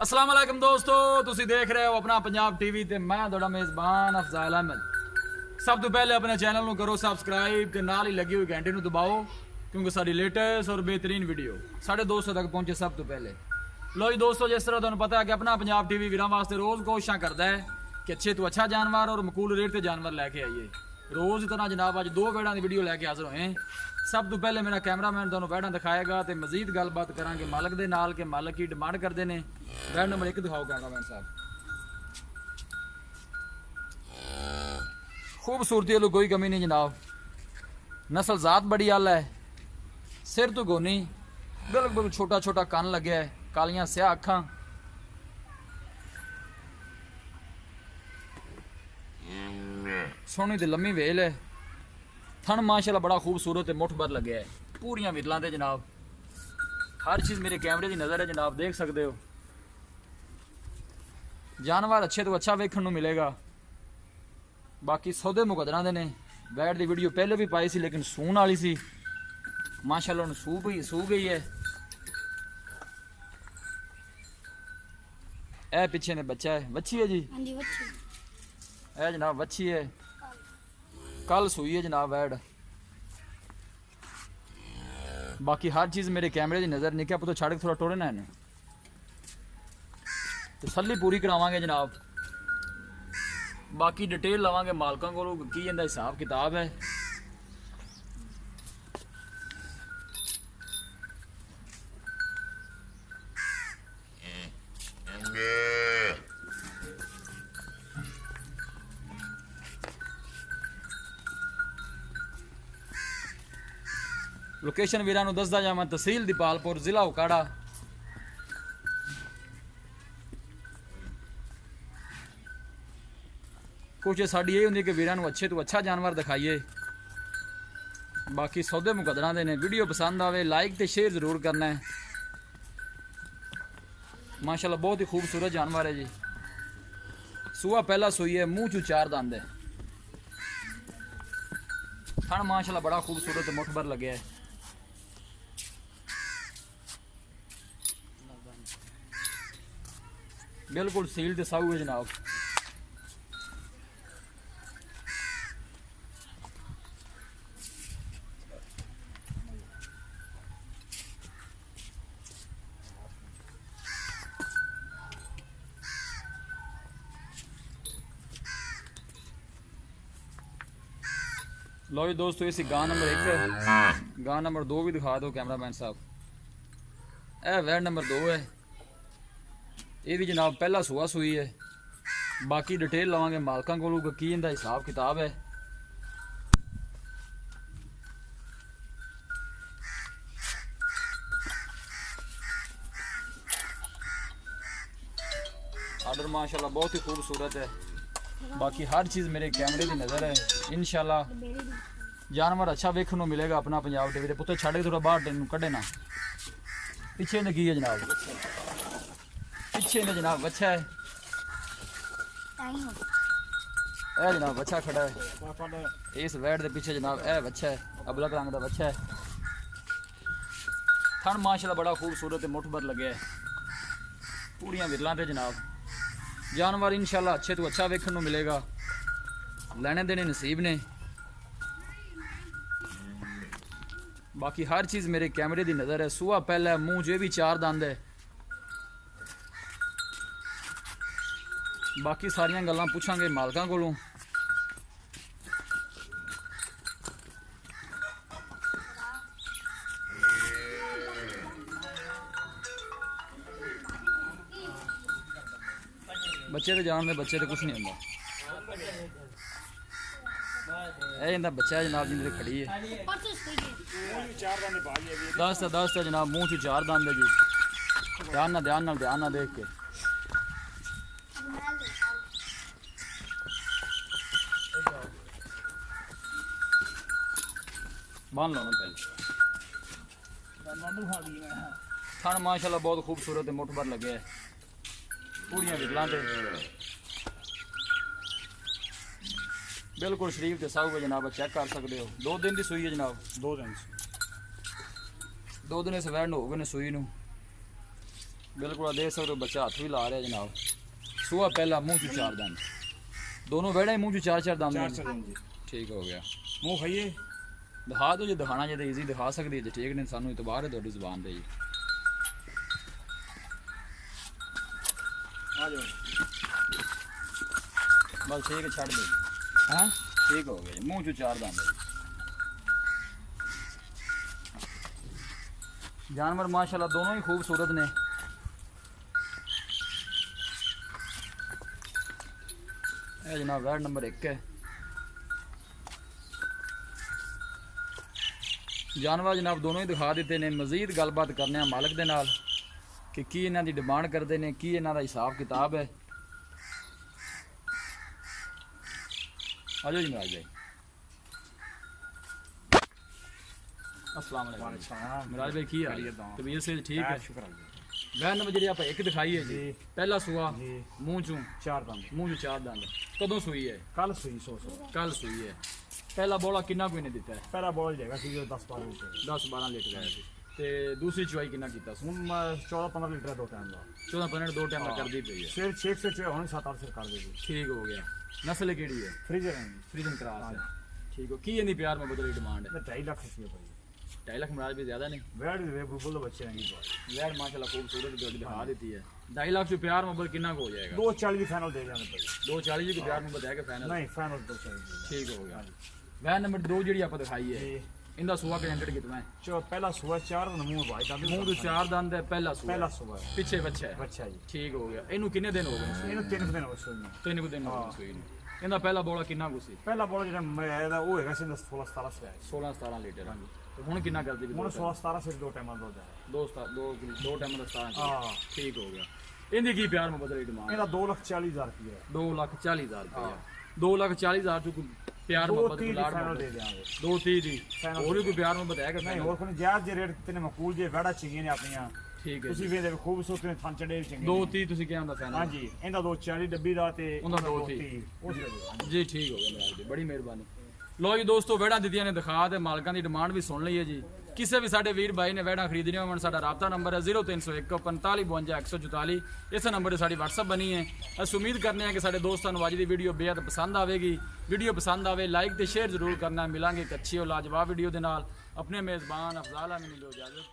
अस्सलाम वालेकुम दोस्तों, तुसी देख रहे हो अपना पंजाब टीवी ते मैं तुहाडा मेज़बान अफजाल। सब तो पहले अपने चैनल को करो सब्सक्राइब ते नाल ही लगी हुई घंटे को दबाओ, क्योंकि सारी लेटेस्ट और बेहतरीन वीडियो 250 तक पहुंचे सब तो पहले। लो जी दोस्तों, जिस तरह तुहानू पता है कि अपना पंजाब टीवी वीरां वास्ते रोज़ कोशिशां करता है कि अच्छे तो अच्छा जानवर और मकूल रेट से जानवर लैके आइए। रोज़ तरह जनाब अज 2 वेड़ां की वीडियो लैके हाजिर होए। सब तो पहले मेरा कैमरामैन तुहानू वेड़ां दिखाएगा तो मजीद गलबात करांगे मालक दे नाल के मालक की डिमांड करते हैं। वेड़ नंबर 1 दिखाओ कैमरामैन साहब। खूबसूरती वालों कोई कमी नहीं जनाब, नस्ल ज़ात बड़ी आला है, सिर तो गोनी बिल्कुल छोटा छोटा कान लगे है, कालियां स्याह अखां, सोहनी ते लम्मी वेल है, थन माशाल्लाह बड़ा खूबसूरत है, मुठ भर लगे है, पूरियां विरलां ते जनाब। हर चीज़ मेरे कैमरे की नज़र है जनाब, देख सकते हो। जानवर अच्छे तो अच्छा वेखण नूं मिलेगा। बाकी सौदे मुकदरां दे ने। वैट दी वीडियो पहले भी पाई सी लेकिन सून वाली सी, माशाल्लाह हुण सू गई है। ए पिछे ने बच्चा है, वच्छी है जी। हाँ जी वच्छी। ए जनाब वच्छी है, कल सूई है जनाब वैड। बाकी हर चीज़ मेरे कैमरे की नज़र नहीं, क्या पुत्र छड़ के थोड़ा टोरे ना इन्हें तसल्ली पूरी करावांगे जनाब। बाकी डिटेल लवांगे मालकों को की इनका हिसाब किताब है। लोकेशन वीरां नूं दसदा जावां, तहसील दीपालपुर, जिला उकाड़ा। कोशिश साड़ी ये होंगी कि वीरां नूं अच्छे तो अच्छा जानवर दिखाइए। बाकी सौदे मुकदरां दे ने। वीडियो पसंद आवे लाइक ते शेयर जरूर करना है। माशाल्लाह बहुत ही खूबसूरत जानवर है जी। सूआ पहला सूई है, मुँह चू 4 दंद है, थन माशाल्लाह बड़ा खूबसूरत मुठ भर लगे है। बिल्कुल सील ते साऊ है जनाब। लो जी दोस्तों, इसी गां नंबर 1, गां नंबर 2 भी दिखा दो कैमरामैन साहब। ए वैड नंबर 2 है, ये भी जनाब पहला सूआ सूई है। बाकी डिटेल लवांगे मालकों को की इनका हिसाब किताब है। आर्डर माशाल्लाह बहुत ही खूबसूरत है। बाकी हर चीज़ मेरे कैमरे की नज़र है। इंशाल्लाह जानवर अच्छा वेखने को मिलेगा अपना पंजाब टीवी पे। पुत्र छड़ के थोड़ा बाहर कढ़े ना। पिछे ने की है जनाब, पिछे ने जनाब बच्चा है। ए जनाब बच्चा खड़ा है इस वैड के पीछे जनाब। ए बच्चा है, अबलक रंग का बच्चा है। थन माशाल्लाह बड़ा खूबसूरत है, मुठ भर लगे है, पूरियां विरलां ते जनाब। जानवर इंशाल्लाह अच्छे तो अच्छा वेखने को मिलेगा। लेने देने नसीब ने। बाकी हर चीज़ मेरे कैमरे की नज़र है। सूआ पहला है, मुँह जो भी 4 दंद है। बाकी सारियां गल्लां पूछांगे मालकां कोलों। बच्चे तो जान दे, बच्चे तो कुछ नहीं होंगे। इनका बच्चा है जनाब जिंदे खड़ी है। 10 है जनाब, मुँह 4 दंद है जी। ध्यान ना देख के। बांध लो ना पहले। थन माशाल्लाह बहुत खूबसूरत है, मुठ भर लगे है, पूरियां विरलां ते बिल्कुल शरीफ ते साहू है जनाब। चेक कर सकते हो। 2 दिन की सूई है जनाब, 2 दिन इस वैड हो गए ने सूई नूं। बिल्कुल देख सकते हो बच्चा हाथ भी ला रहा है जनाब। सुहा पहला मुंह चू चार दंद, दोनों वेड़े मुंह चू चार चार दंद हैं जी। ठीक हो गया। मुंह खाइए दिखा दो जी, दिखाना चाहिए ईजी दिखा सकती है जी। ठीक ने सानू इतबार है थोड़ी जुबान दे जी। आ जाओ बस ठीक है छड़ दो। हाँ ठीक हो गया। मुंह चू चार दंद है। जानवर माशाल्लाह दोनों ही खूबसूरत ने। ये जनाब वैड नंबर 1 है। जानवर जनाब दोनों ही दिखा दिते ने। मजीद गलबात करने मालिक दे नाल कि की इन्हां दी डिमांड करते हैं, की इन्हां दा हिसाब किताब है। आजो जी मिराज भाई। अस्सलाम वालेकुम मिराज भाई, की हाल है? तबीयत से ठीक है? शुक्र है। वैन नंबर जी आप एक दिखाई है जी, पहला सुआ मुंह चू चार दंद, मुंह चू चार दंद। कदों सुई है? कल सुई 100 कल सुई है। पहला बोला किन्ना कोई ने दिता है? पहला बोल जाएगा सी 10-12 लीटर 10-12 लीटर आया सी। ते दूसरी चुवाई किन्ना कीता सी? ਹੁਣ 14-15 ਲੀਟਰ ਦਾ 2 ਟਾਈਮ ਦਾ 14-15 2 टाइम का कर दी पई है। ਫਿਰ 6 ਸੇ ਚੋ ਹੁਣ 7-8 ਸੇ ਕਰ ਦੇਗੀ। ठीक हो गया। नस्ल केड़ी है? ਫ੍ਰੀਜ਼ਨ ਹੈ फ्रीजन क्रॉस है। ठीक हो। की इन्दी प्यार में बदली डिमांड है? 2.5 ਲੱਖ ਰੁਪਏ ਭਾਈ। 2.5 लाख मिराज भी ज्यादा नहीं। ਵੈੜ ਦੇ ਬੁੱਬਲ ਦੇ ਬੱਚੇ ਨਹੀਂ ਭਾਈ। वैड माशाल्लाह खूबसूरत जोड़ी दिखा देती है। 2.5 लाख से प्यार मोहब्बत कितना को हो जाएगा? 240 ਦੀ ਫਾਈਨਲ ਦੇ ਜਾਣੇ ਭਾਈ। 240 की प्यार मोहब्बत है कि फाइनल? ਨਹੀਂ ਫਾਈਨਲ 240। ठीक हो गया। वैन नंबर 2 जी आप दिखाई है, इंदा सुआ कैंटेड कितना है? ਚੋ ਪਹਿਲਾ ਸੂਆ 4 ਦਾ ਮੂੰਹ ਭਾਈ ਦਾ मुंह तो 4 दंद है। पहला सुआ ਪਹਿਲਾ ਸੂਆ ਹੈ। पिछे बच्चा है। ਬੱਚਾ ਜੀ। ठीक हो गया। इनू किन्ने दिन हो गए? ਇਹਨੂੰ 3 ਦਿਨ ਹੋ ਗਏ। 3 दिन हो गए सुई नू। इंदा पहला बोला किन्ना को सी? ਪਹਿਲਾ ਬੋਲ ਜਿਹੜਾ ਮੈਂ ਇਹਦਾ ਉਹ ਹੈਗਾ ਸੀ 16-17 ਸੇ 16-17 लीटर। तो हुन किन्ना करदी भी? ਹੁਣ 16-17 ਸੇ 2 ਟਾਈਮਾਂ ਦੋ ਜਾ। दो टाइम का 17। ਹਾਂ ठीक हो गया। इंदी की प्यार में बदली डिमांड? ਇਹਦਾ 2,40,000 ਰੁਪਏ। 2,40,000 रुपया। 2,40,000 चु प्यार मोहब्बत ਦੀ गुलाड़ ਫਾਈਨਲ ਦੇ ਦਿਆਂਗੇ। 2.30 दी। और भी कोई प्यार मोहब्बत है कि ਨਹੀਂ ਹੋਰ ਕੋਈ ਜਾਇਜ਼ ਜੇ ਰੇਟ ਤੇ ਮਕੂਲ ਜੇ ਵੜਾ ਚੰਗੀਆਂ ਨੇ ਆਪਣੀਆਂ। ठीक है। ਤੁਸੀਂ ਵੇਖਦੇ ਖੂਬਸੂਰਤ ਨੇ ਥਾਂ ਚੜੇ ਚੰਗੇ। 2.30 ਤੁਸੀਂ ਕਿਹਾ ਹੁੰਦਾ ਫਾਈਨਲ? ਹਾਂਜੀ ਇਹਦਾ 240 ਡੱਬੀ ਦਾ ਤੇ ਉਹਦਾ 230 ਉਹ ਜੀ। ठीक हो गया मेरा जी, बड़ी मेहरबानी। लो जी दोस्तों, वेड़ा दित्तियां ने दिखा ते मालकां दी डिमांड भी सुन ली है जी। किसी भी साडे वीर भाई ने वेड़ा खरीदनी होवन साडा राबता नंबर है 0301 45 52 144। इस नंबर से साडी WhatsApp बनी है। अस उम्मीद करने हैं कि साडे दोस्तां नूं अज दी वीडियो बेहद पसंद आवेगी। वीडियो पसंद आवे लाइक ते शेयर जरूर करना। मिलांगे एक अच्छी और लाजवाब वीडियो दे नाल। अपने मेज़बान अफजाल आमिन दी इजाजत।